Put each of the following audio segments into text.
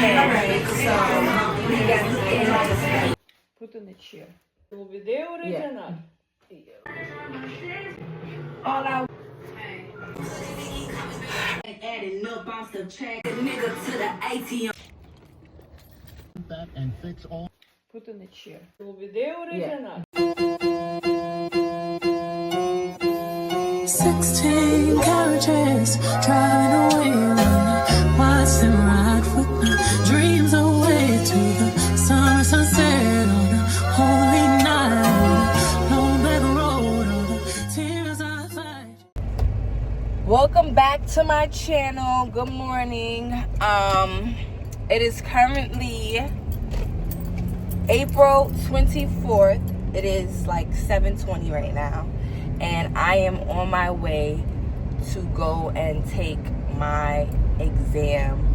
Alright, so we got Put in the chair. O video original. all out. Adding up on stuff, track the nigga to the ATM. That and fix all. Put in the chair. O video original. 16 carriages driving away on watch them ride with my dreams away to the summer sunset on a holy night on that road on the tears I fight. Welcome back to my channel. Good morning. It is currently April 24th. It is like 7:20 right now, and I am on my way to go and take my exam,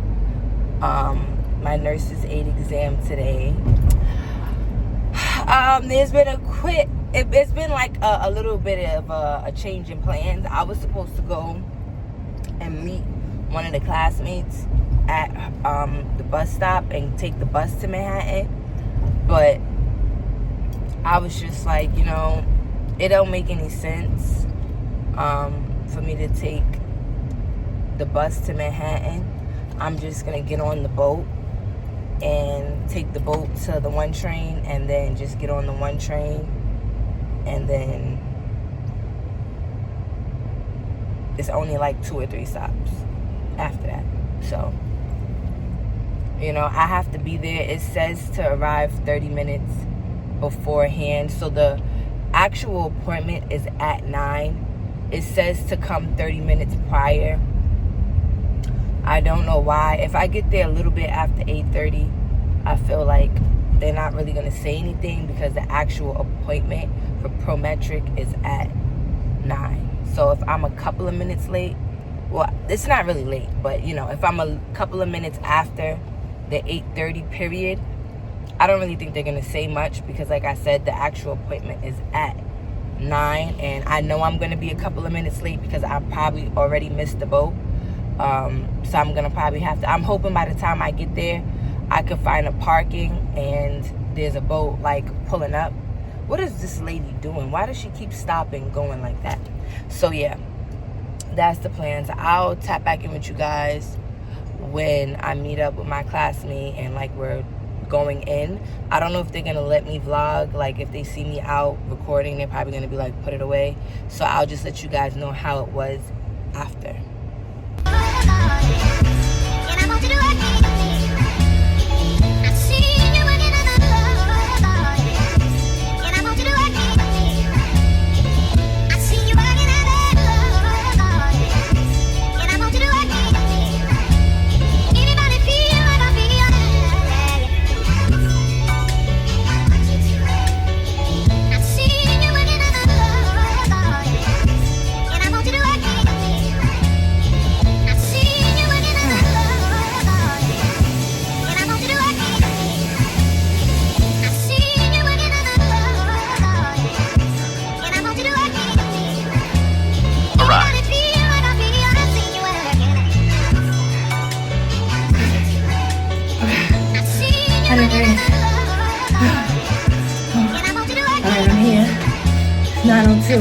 my nurse's aide exam today. There's been it's been like a little bit of a change in plans. I was supposed to go and meet one of the classmates at the bus stop and take the bus to Manhattan, but I was just like, you know, it don't make any sense for me to take the bus to Manhattan. I'm just gonna get on the boat and take the boat to the one train and then just get on the one train, and then it's only like 2 or 3 stops after that. So, you know, I have to be there. It says to arrive 30 minutes beforehand. So the actual appointment is at 9. It says to come 30 minutes prior. I don't know why. If I get there a little bit after 8:30, I feel like they're not really going to say anything because the actual appointment for Prometric is at 9. So if I'm a couple of minutes late, well, it's not really late, but, you know, if I'm a couple of minutes after the 8:30 period, I don't really think they're going to say much because, like I said, the actual appointment is at 9, and I know I'm going to be a couple of minutes late because I probably already missed the boat. So I'm going to probably have to, I'm hoping by the time I get there, I could find a parking and there's a boat like pulling up. What is this lady doing? Why does she keep stopping going like that? So yeah, that's the plans. I'll tap back in with you guys when I meet up with my classmate and like we're going in. I don't know if they're gonna let me vlog. Like if they see me out recording, they're probably gonna be like, put it away. So I'll just let you guys know how it was after. Alright, I'm here. 9:02.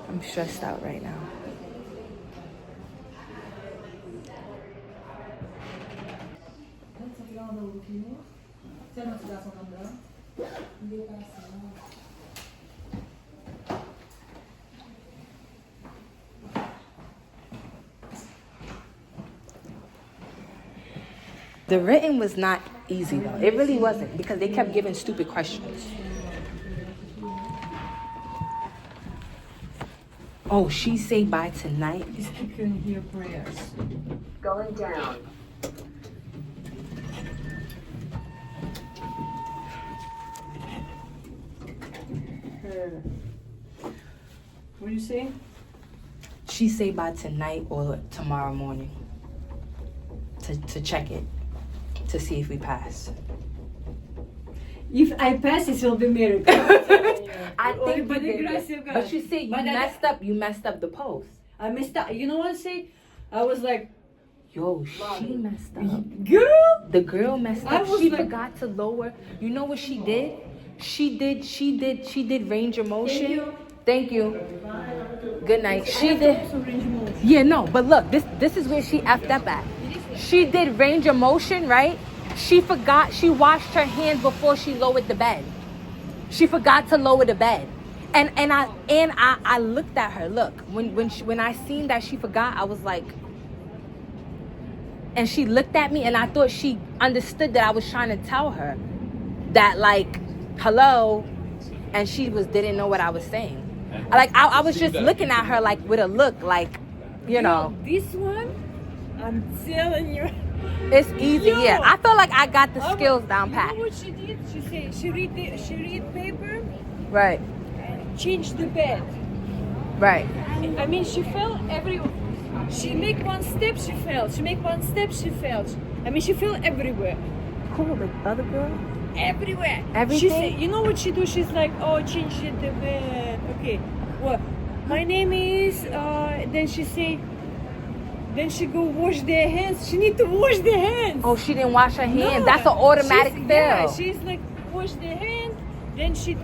I'm stressed out right now. The written was not easy though. It really wasn't because they kept giving stupid questions. Oh, she say bye tonight? You can hear prayers. Going down. What do you say? She say by tonight or tomorrow morning to check it, to see if we pass. If I pass, it will be miracle. I think by you the did grace it. of God. But you see, you messed up the post. I messed up. You know what I say? I was like, Yo, she messed up. girl. The girl messed I up. was She like- forgot to lower. You know what she did? She did range of motion. Thank you. Good night. She did. Yeah, no, but look, this is where she effed up at. She did range of motion, right? She forgot. She washed her hands before she lowered the bed. She forgot to lower the bed. And I looked at her. Look, when I seen that she forgot, I was like, and she looked at me, and I thought she understood that I was trying to tell her that, like, hello, and she didn't know what I was saying. Like I was just looking at her like with a look like, you know. This one, I'm telling you. It's easy, Yo. yeah. I feel like I got the skills down You pat. know what she did? She said she read paper Right, and changed the bed. right. I mean, she fell she make one step, she fell. She make one step, she fell. I mean, she fell everywhere. Cool, the other girl? Everywhere. Everything? She say, you know what she do? She's like, oh, change the bed. Okay. Well, my name is. Then she say. Then she go wash their hands. She need to wash their hands. Oh, she didn't wash her hands. No, That's an automatic she's- fail. Yeah, she's like wash their hands. Then she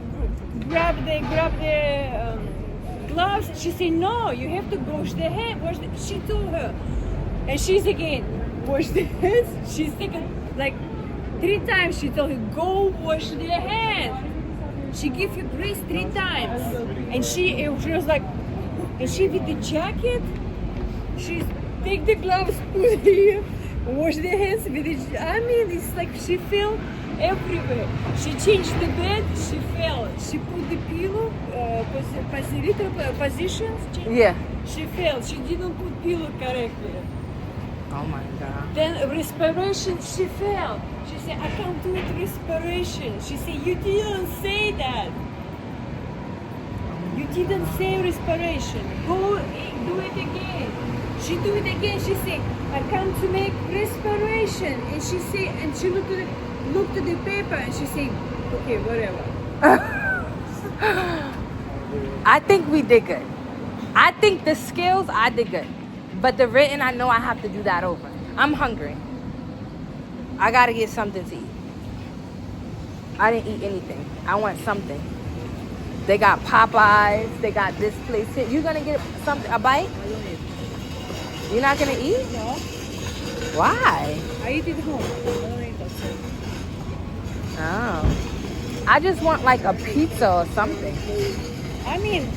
grab the gloves. She say no, you have to wash the hand. She told her, and she's again wash the hands. She's taken like 3 times. She told her go wash their hands. She give her grace 3 times, and she was like, and she with the jacket. She's take the gloves, put here, wash their hands with it. I mean, it's like she fell everywhere. She changed the bed, she fell. She put the pillow, positions. Yeah. She fell. She didn't put pillow correctly. Oh my God. Then respiration, she fell. She said, I can't do it respiration. She said, you didn't say that. You didn't say respiration. Go do it again. She do it again. She say, I come to make respiration. And she say, and she looked at the paper and she say, okay, whatever. I think we did good. I think the skills, I did good. But the written, I know I have to do that over. I'm hungry. I gotta get something to eat. I didn't eat anything. I want something. They got Popeyes. They got this place here. You gonna get something, a bite? I don't eat. You're not gonna eat? No. Why? I eat at home. I don't eat outside. Oh. I just want like a pizza or something. I mean,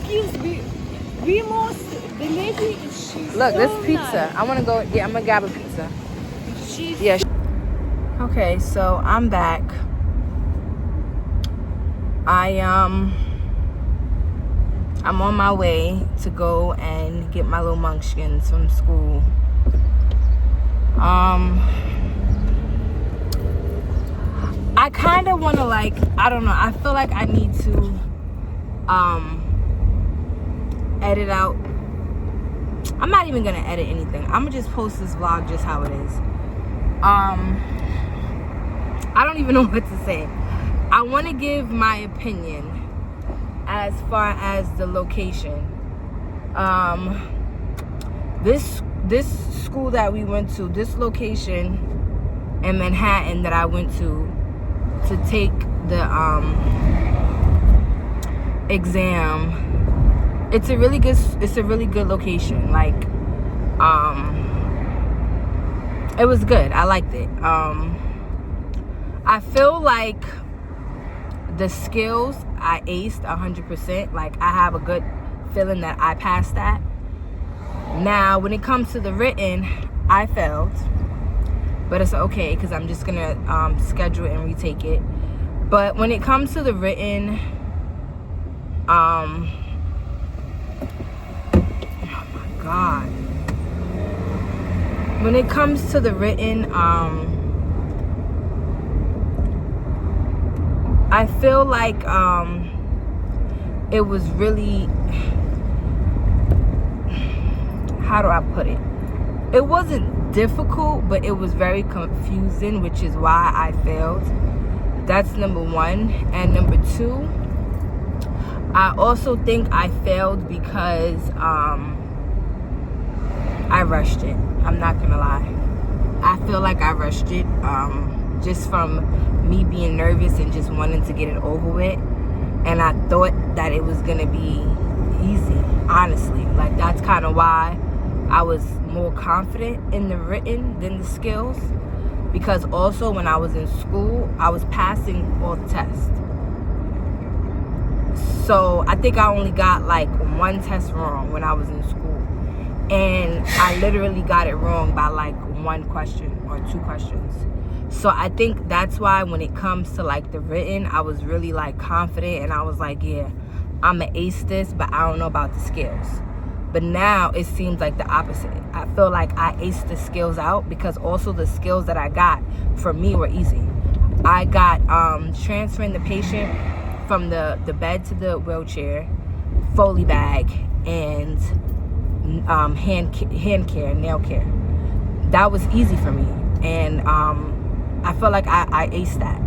skills, we most, the lady, she's Look, so this pizza. nice. I wanna go, yeah, I'm gonna grab a pizza. She's Yeah. Okay, so I'm back. I'm on my way to go and get my little munchkins from school. I kind of want to, like, I don't know. I feel like I need to edit out. I'm not even gonna edit anything. I'm gonna just post this vlog just how it is. I don't even know what to say. I want to give my opinion as far as the location. This school that we went to, this location in Manhattan that I went to take the exam, it's a really good location. Like, it was good. I liked it. I feel like the skills I aced 100%. Like, I have a good feeling that I passed that. Now, when it comes to the written, I failed, but it's okay because I'm just gonna schedule it and retake it. But when it comes to the written, oh my God. When it comes to the written, I feel like it was really, how do I put it? It wasn't difficult, but it was very confusing, which is why I failed. That's number one. And number two, I also think I failed because I rushed it. I'm not gonna lie. I feel like I rushed it just from me being nervous and just wanting to get it over with. And I thought that it was gonna be easy, honestly. Like, that's kind of why I was more confident in the written than the skills, because also when I was in school, I was passing all the tests. So I think I only got like one test wrong when I was in school, and I literally got it wrong by like one question or two questions. So I think that's why when it comes to like the written, I was really like confident, and I was like, yeah, I'm gonna ace this, but I don't know about the skills. But now it seems like the opposite. I feel like I aced the skills out, because also the skills that I got for me were easy. I got transferring the patient from the bed to the wheelchair, Foley bag, and hand care, nail care. That was easy for me, and I feel like I aced that.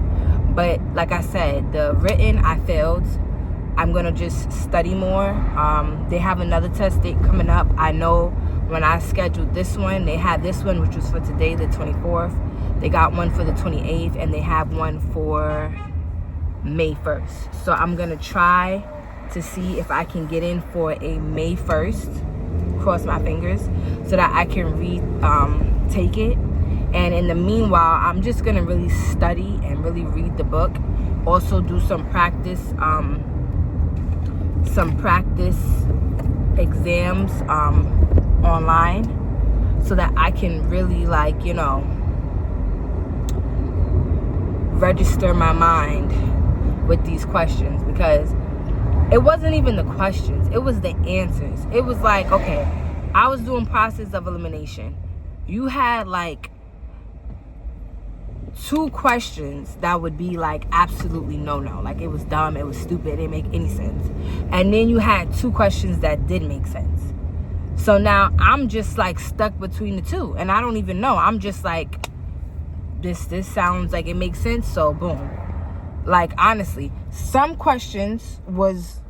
But like I said, the written, I failed. I'm gonna just study more. They have another test date coming up. I know when I scheduled this one, they had this one, which was for today, the 24th. They got one for the 28th, and they have one for May 1st. So I'm gonna try to see if I can get in for a May 1st, cross my fingers, so that I can take it. And in the meanwhile, I'm just gonna really study and really read the book. Also do some practice exams online, so that I can really, like, you know, register my mind with these questions, because it wasn't even the questions, it was the answers. It was like, okay, I was doing process of elimination. You had like 2 questions that would be like absolutely no, like it was dumb, it was stupid, it didn't make any sense. And then you had 2 questions that did make sense. So now I'm just like stuck between the 2, and I don't even know. I'm just like, this sounds like it makes sense, so boom. Like, honestly, some questions was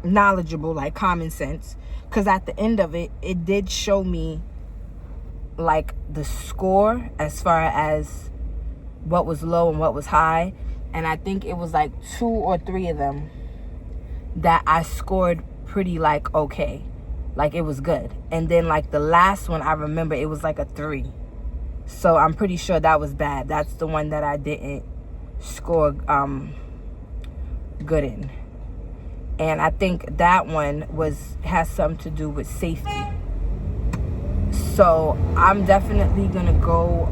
knowledgeable, like common sense, because at the end of it, it did show me like the score as far as what was low and what was high. And I think it was like 2 or 3 of them that I scored pretty like okay, like it was good. And then like the last one, I remember it was like a 3. So I'm pretty sure that was bad. That's the one that I didn't score good in. And I think that one has something to do with safety. So I'm definitely gonna go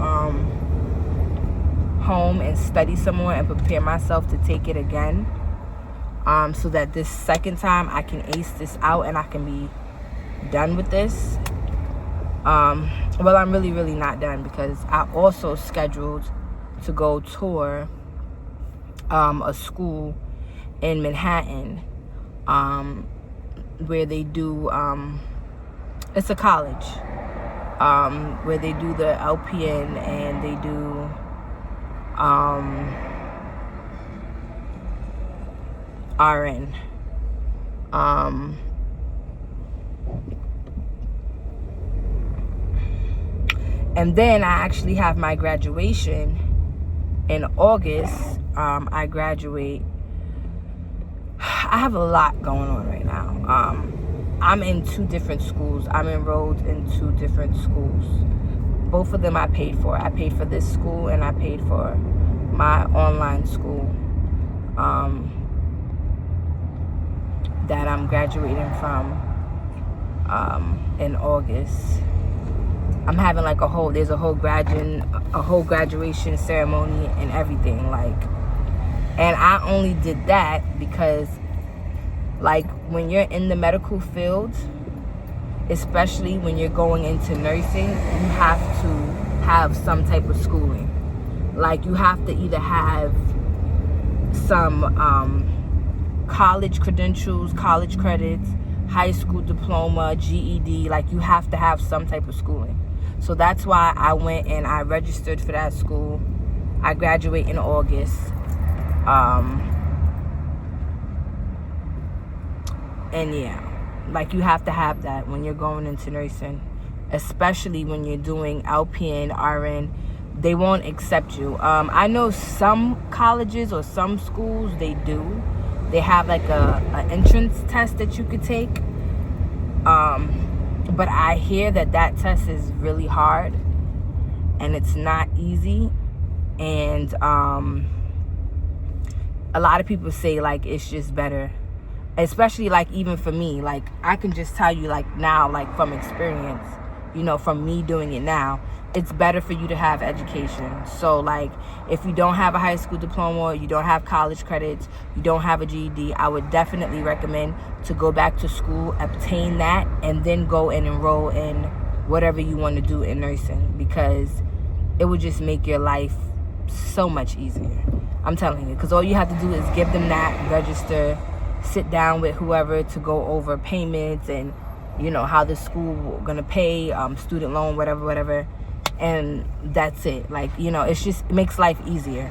home and study some more and prepare myself to take it again, so that this second time I can ace this out and I can be done with this. Well, I'm really not done, because I also scheduled to go tour a school in Manhattan, where they do it's a college, where they do the LPN, and they do RN. And then I actually have my graduation in August. I graduate. I have a lot going on right now. I'm in 2 different schools. I'm enrolled in 2 different schools. Both of them I paid for. I paid for this school, and I paid for my online school that I'm graduating from in August. I'm having like there's a whole graduation ceremony and everything, like. And I only did that because, like, when you're in the medical field, especially when you're going into nursing, you have to have some type of schooling. Like, you have to either have some college credentials, college credits, high school diploma, GED. Like, you have to have some type of schooling. So that's why I went and I registered for that school. I graduate in August. And yeah, like you have to have that when you're going into nursing, especially when you're doing LPN, RN. They won't accept you. I know some colleges or some schools, they do. They have like a entrance test that you could take. But I hear that test is really hard and it's not easy. And a lot of people say like it's just better, especially like even for me. Like I can just tell you like now, like from experience, you know, from me doing it now, it's better for you to have education. So like if you don't have a high school diploma, you don't have college credits, you don't have a GED, I would definitely recommend to go back to school, obtain that, and then go and enroll in whatever you want to do in nursing, because it would just make your life so much easier. I'm telling you, because all you have to do is give them that, register, sit down with whoever to go over payments and, you know, how the school gonna pay, student loan, whatever, and that's it. Like, you know, it makes life easier.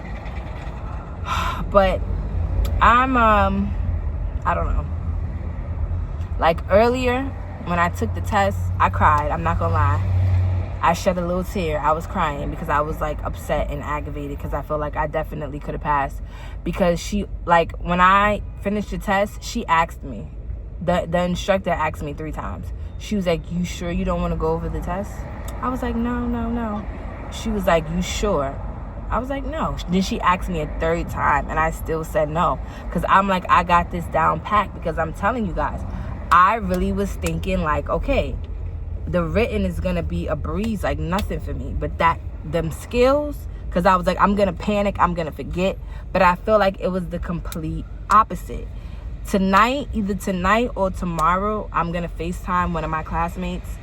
But I don't know. Like earlier when I took the test, I cried. I'm not gonna lie. I shed a little tear. I was crying because I was like upset and aggravated because I feel like I definitely could have passed. Because she, like, when I finished the test, she asked me, the instructor asked me 3 times. She was like, "You sure you don't want to go over the test?" I was like, no. She was like, "You sure?" I was like, "No." Then she asked me a 3rd time and I still said no, because I'm like, I got this down packed. Because I'm telling you guys, I really was thinking like, okay, the written is gonna be a breeze, like nothing for me. But them skills, because I was like, I'm gonna panic, I'm gonna forget. But I feel like it was the complete opposite. Either tonight or tomorrow, I'm gonna FaceTime one of my classmates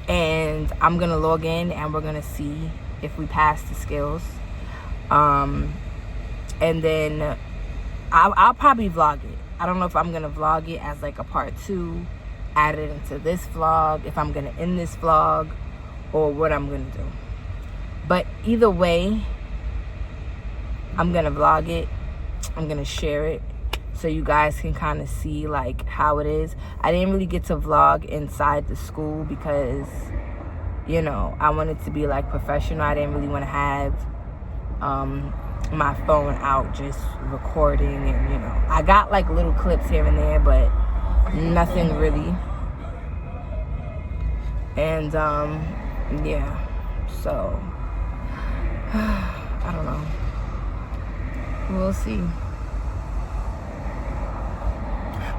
and I'm gonna log in and we're gonna see if we pass the skills. And then I'll probably vlog it. I don't know if I'm gonna vlog it as like a part 2, add it into this vlog, if I'm gonna end this vlog, or what I'm gonna do. But either way, I'm gonna vlog it, I'm gonna share it, so you guys can kind of see like how it is. I didn't really get to vlog inside the school because, you know, I wanted to be like professional. I didn't really want to have my phone out just recording, and you know, I got like little clips here and there, but nothing really. And yeah, so I don't know, we'll see.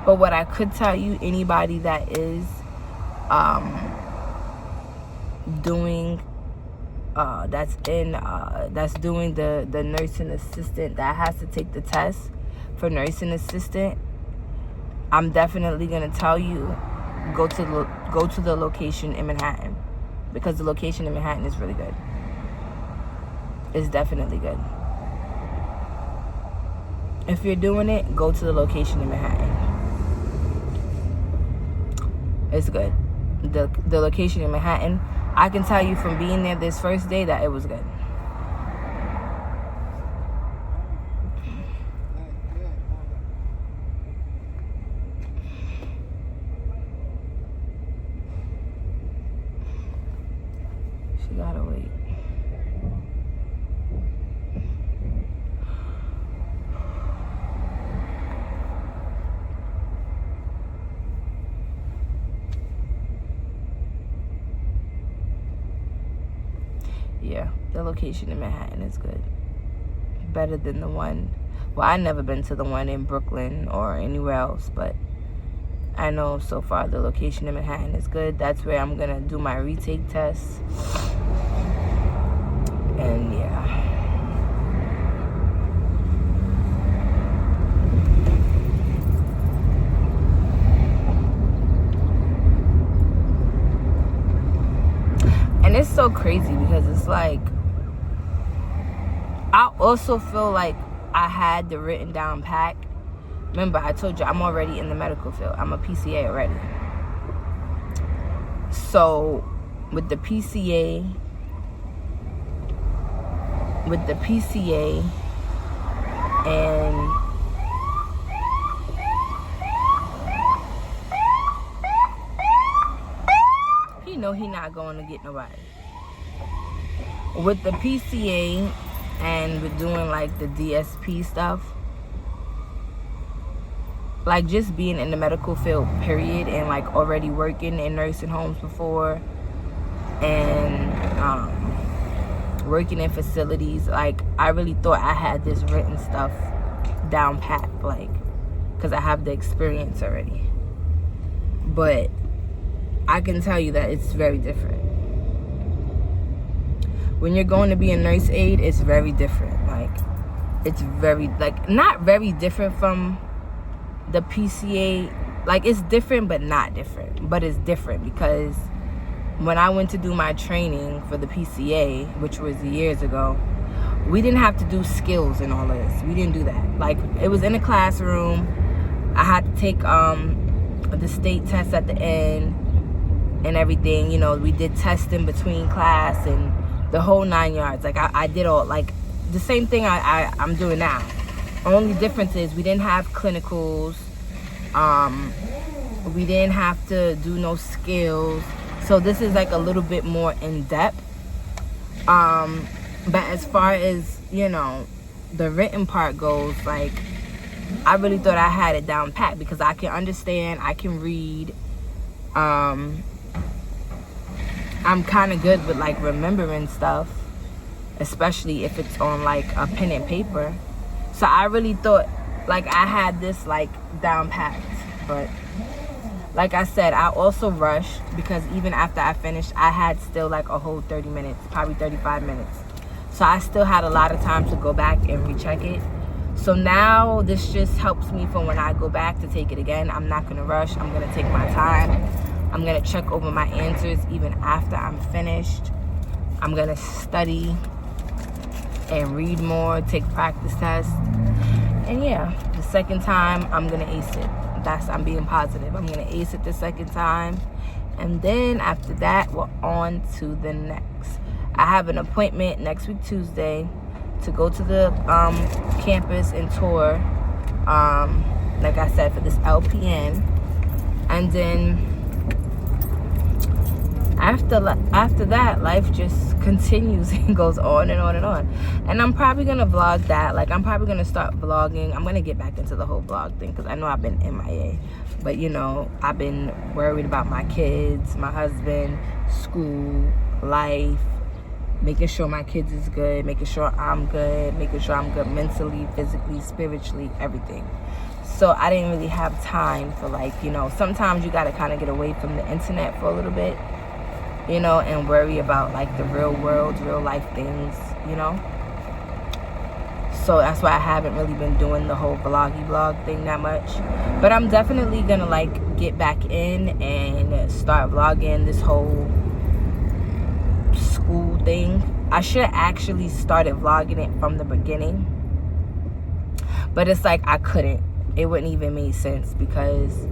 But what I could tell you, anybody that is doing that's doing the nursing assistant, that has to take the test for nursing assistant, I'm definitely gonna tell you, go to the location in Manhattan, because the location in Manhattan is really good. It's definitely good. If you're doing it, go to the location in Manhattan. It's good. The location in Manhattan, I can tell you from being there this first day that it was good. She gotta wait. Yeah, the location in Manhattan is good. Better than the one, well, I've never been to the one in Brooklyn or anywhere else, but I know so far the location in Manhattan is good. That's where I'm gonna do my retake test. And yeah. And it's so crazy because it's like, I also feel like I had the written down pack. Remember, I told you I'm already in the medical field. I'm a PCA already. So with the PCA, And he know he not going to get nobody. With the PCA and with doing like the DSP stuff, like just being in the medical field period, and like already working in nursing homes before, and working in facilities, like I really thought I had this written stuff down pat, like, because I have the experience already. But I can tell you that it's very different. When you're going to be a nurse aide, it's very different. Like, it's very, like, not very different from the PCA. Like, it's different but not different. But it's different because when I went to do my training for the PCA, which was years ago, we didn't have to do skills and all of this. We didn't do that. Like, it was in a classroom. I had to take the state test at the end and everything. You know, we did testing between class and the whole 9 yards. Like, I did all, like, the same thing I'm doing now. Only difference is we didn't have clinicals. We didn't have to do no skills. So this is like a little bit more in depth. But as far as, you know, the written part goes, like, I really thought I had it down pat because I can understand, I can read. I'm kind of good with like remembering stuff, especially if it's on like a pen and paper. So I really thought like I had this like down pat. But like I said, I also rushed because even after I finished, I had still like a whole 30 minutes, probably 35 minutes. So I still had a lot of time to go back and recheck it. So now this just helps me for when I go back to take it again. I'm not going to rush. I'm going to take my time. I'm going to check over my answers even after I'm finished. I'm going to study and read more, take practice tests. And yeah, the second time, I'm going to ace it. I'm being positive. I'm going to ace it the second time. And then after that, we're on to the next. I have an appointment next week, Tuesday, to go to the campus and tour, like I said, for this LPN. And then after that, life just continues and goes on and on and on. And I'm probably going to vlog that. Like, I'm probably going to start vlogging. I'm going to get back into the whole vlog thing because I know I've been MIA. But, you know, I've been worried about my kids, my husband, school, life, making sure my kids is good, making sure I'm good, making sure I'm good mentally, physically, spiritually, everything. So I didn't really have time for, like, you know, sometimes you got to kind of get away from the internet for a little bit, you know, and worry about like the real world, real life things, you know. So that's why I haven't really been doing the whole vlog thing that much. But I'm definitely gonna like get back in and start vlogging this whole school thing. I should have actually started vlogging it from the beginning, but it's like I couldn't. It wouldn't even make sense because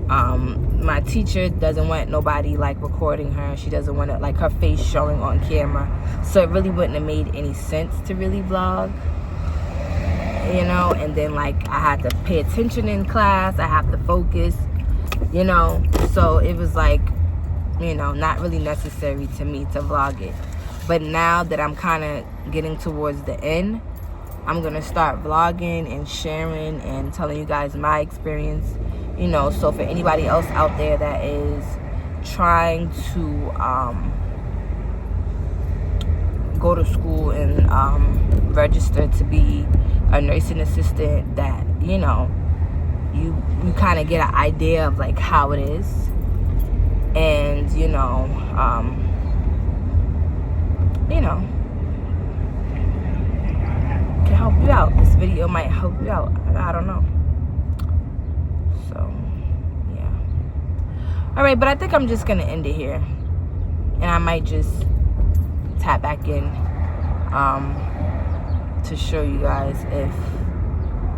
my teacher doesn't want nobody like recording her. She doesn't want it like her face showing on camera. So it really wouldn't have made any sense to really vlog, you know. And then like I had to pay attention in class. I have to focus, you know. So it was like, you know, not really necessary to me to vlog it. But now that I'm kind of getting towards the end, I'm gonna start vlogging and sharing and telling you guys my experience, you know. So for anybody else out there that is trying to go to school and register to be a nursing assistant, that, you know, you kind of get an idea of like how it is, and you know, can help you out. This video might help you out. I don't know. So yeah. All right, but I think I'm just gonna end it here, and I might just tap back in to show you guys if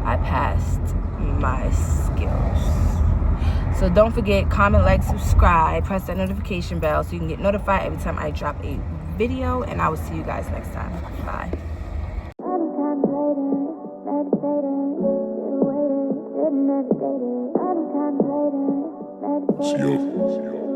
I passed my skills. So don't forget, comment, like, subscribe, press that notification bell so you can get notified every time I drop a video, and I will see you guys next time. Bye. meditating, I've been contemplating, meditating.